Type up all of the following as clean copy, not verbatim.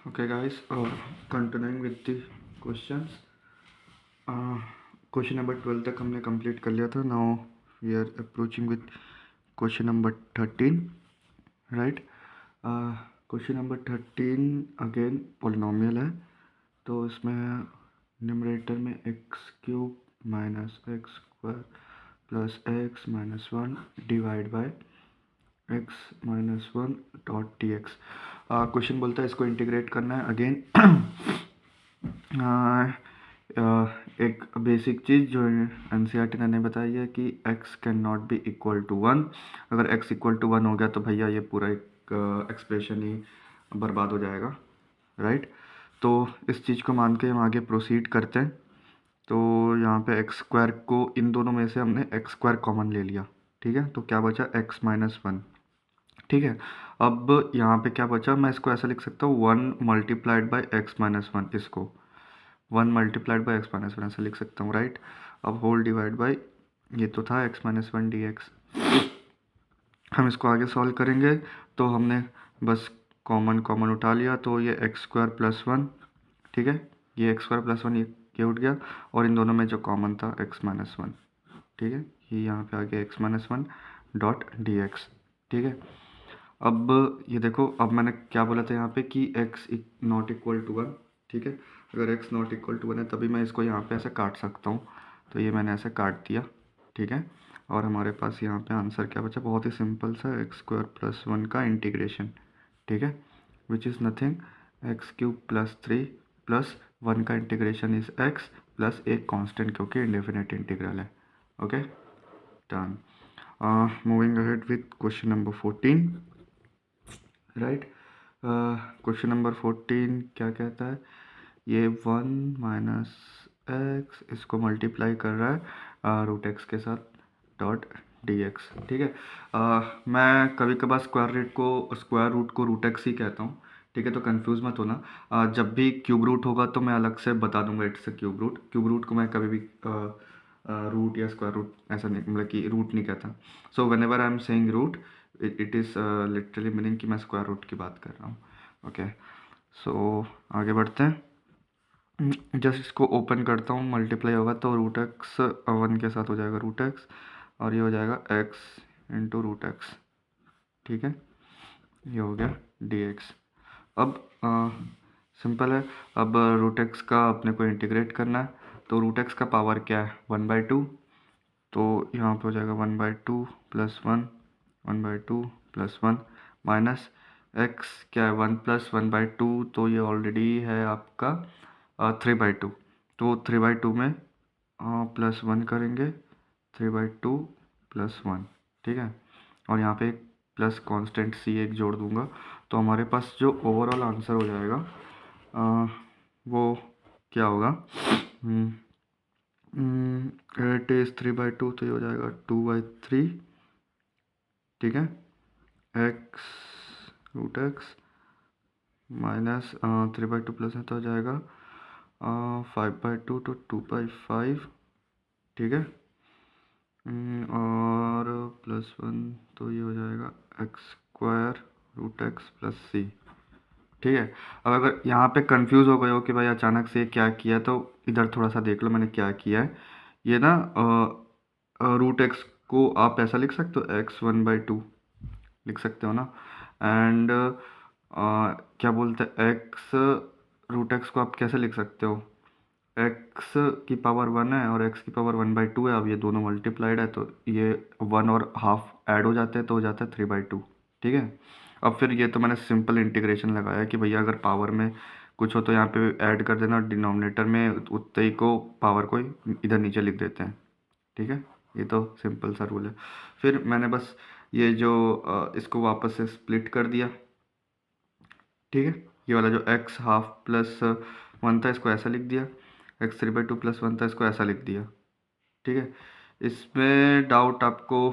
Okay, guys, continuing with the questions. Question number 12 तक हमने complete कर लिया था. Now we are approaching with question number 13, right. Question number 13 again polynomial है. तो इसमें न्यूमरेटर में X cube minus X square plus X minus 1 divide by X minus 1 dot D X. Question बोलता है इसको इंटीग्रेट करना है. अगेन एक बेसिक चीज़ जो एनसीईआरटी ने बताई है कि x can not be equal to 1. अगर x इक्वल टू 1 हो गया तो भैया ये पूरा एक एक्सप्रेशन ही बर्बाद हो जाएगा, राइट. तो इस चीज़ को मान के हम आगे प्रोसीड करते हैं. तो यहाँ पे एक्स स्क्वायर को इन दोनों में से हमने एक्स स्क्वायर कॉमन ले लिया, ठीक है. तो क्या बचा x माइनस 1, ठीक है. अब यहाँ पे क्या बचा, मैं इसको ऐसा लिख सकता हूँ 1 मल्टीप्लाइड बाई एक्स माइनस 1. इसको 1 मल्टीप्लाइड बाई एक्स माइनस 1 ऐसा लिख सकता हूँ, राइट. अब होल डिवाइड बाई ये तो था एक्स माइनस 1 डी एक्स. हम इसको आगे सॉल्व करेंगे तो हमने बस कॉमन उठा लिया. तो ये एक्स स्क्वायर प्लस 1, ठीक है. ये एक्स स्क्वायर प्लस 1 ये उठ गया. और इन दोनों में जो कॉमन था एक्स माइनस 1, ठीक है. ये यहाँ पे आ गया x minus 1 dot D x, ठीक है. अब ये देखो, अब मैंने क्या बोला था यहाँ पे कि x नॉट इक्वल टू 1, ठीक है. अगर x नॉट इक्वल टू 1 है तभी मैं इसको यहाँ पे ऐसे काट सकता हूँ. तो ये मैंने ऐसे काट दिया, ठीक है. और हमारे पास यहाँ पे आंसर क्या बचा, बहुत ही सिंपल सा एक्स स्क्वायर प्लस 1 का इंटीग्रेशन, ठीक है. Which is nothing x cube plus 3 plus 1 का इंटीग्रेशन इज x प्लस एक कॉन्स्टेंट क्योंकि इंडेफिनेट इंटीग्रल है. Okay, done. Moving ahead with question number 14, right. Question number 14 क्या कहता है, ये 1 माइनस एक्स इसको मल्टीप्लाई कर रहा है रूट एक्स के साथ डॉट डी एक्स, ठीक है. मैं कभी कभार स्क्वायर रूट को रूट एक्स ही कहता हूँ, ठीक है. तो कंफ्यूज मत होना. जब भी क्यूब रूट होगा तो मैं अलग से बता दूंगा इट्स अ क्यूब रूट को मैं कभी भी रूट या स्क्वायर रूट ऐसा नहीं, मतलब कि रूट नहीं कहता. So whenever I am saying root it is literally meaning कि मैं स्क्वायर रूट की बात कर रहा हूँ. ओके, सो आगे बढ़ते हैं. जस्ट इसको ओपन करता हूँ, मल्टीप्लाई होगा तो रूट एक्स 1 के साथ हो जाएगा रूट एक्स, और ये हो जाएगा एक्स इंटू रूट एक्स, ठीक है. ये हो गया डी एक्स. अब सिंपल है. अब रूट एक्स का अपने को इंटीग्रेट करना है. तो रूट एक्स का पावर क्या है, 1/2. तो यहाँ पे हो जाएगा 1/2 प्लस 1 प्लस 1 माइनस एक्स क्या है 1 प्लस 1/2. तो ये ऑलरेडी है आपका 3/2. तो 3/2 में प्लस 1 करेंगे, 3/2 प्लस 1, ठीक है. और यहाँ पे एक प्लस कांस्टेंट सी एक जोड़ दूंगा. तो हमारे पास जो ओवरऑल आंसर हो जाएगा वो क्या होगा, 8 इज 3/2. तो ये हो जाएगा 2/3, ठीक है. X root X minus 3/2 plus है तो हो जाएगा 5/2 तो 2/5, ठीक है. और प्लस 1 तो ये हो जाएगा x square root x plus c, ठीक है. अब अगर यहाँ पे कंफ्यूज हो गए हो कि भाई अचानक से क्या किया, तो इधर थोड़ा सा देख लो मैंने क्या किया है. ये ना रूट एक्स को आप ऐसा लिख सकते हो, एक्स 1/2 लिख सकते हो ना. एंड क्या बोलते हैं, एक्स रूट एक्स को आप कैसे लिख सकते हो, एक्स की पावर 1 है और एक्स की पावर 1/2 है. अब ये दोनों मल्टीप्लाइड है तो ये 1 और हाफ ऐड हो जाते हैं तो हो जाता है 3/2, ठीक है. अब फिर ये तो मैंने सिंपल इंटीग्रेशन लगाया कि भैया अगर पावर में कुछ हो तो यहाँ पे ऐड कर देना, डिनोमिनेटर में उतने ही को पावर को इधर नीचे लिख देते हैं, ठीक है. ये तो सिंपल सा रूल है. फिर मैंने बस ये जो इसको वापस से स्प्लिट कर दिया, ठीक है. ये वाला जो एक्स हाफ प्लस 1 था इसको ऐसा लिख दिया, एक्स 3/2 प्लस 1 था इसको ऐसा लिख दिया, ठीक है. इसमें डाउट आपको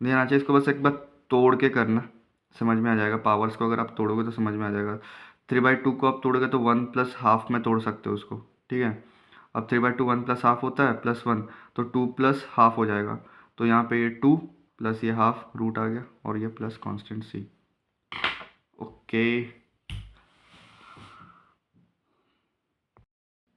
नहीं आना चाहिए. इसको बस एक बार तोड़ के करना, समझ में आ जाएगा. पावर्स को अगर आप तोड़ोगे तो समझ में आ जाएगा. 3/2 को आप तोड़ोगे तो 1 प्लस हाफ में तोड़ सकते हो उसको, ठीक है. अब 3/2 1 प्लस हाफ होता है प्लस 1, तो 2 प्लस हाफ हो जाएगा. तो यहाँ पे ये 2 प्लस ये हाफ रूट आ गया और ये प्लस कॉन्स्टेंट सी. ओके.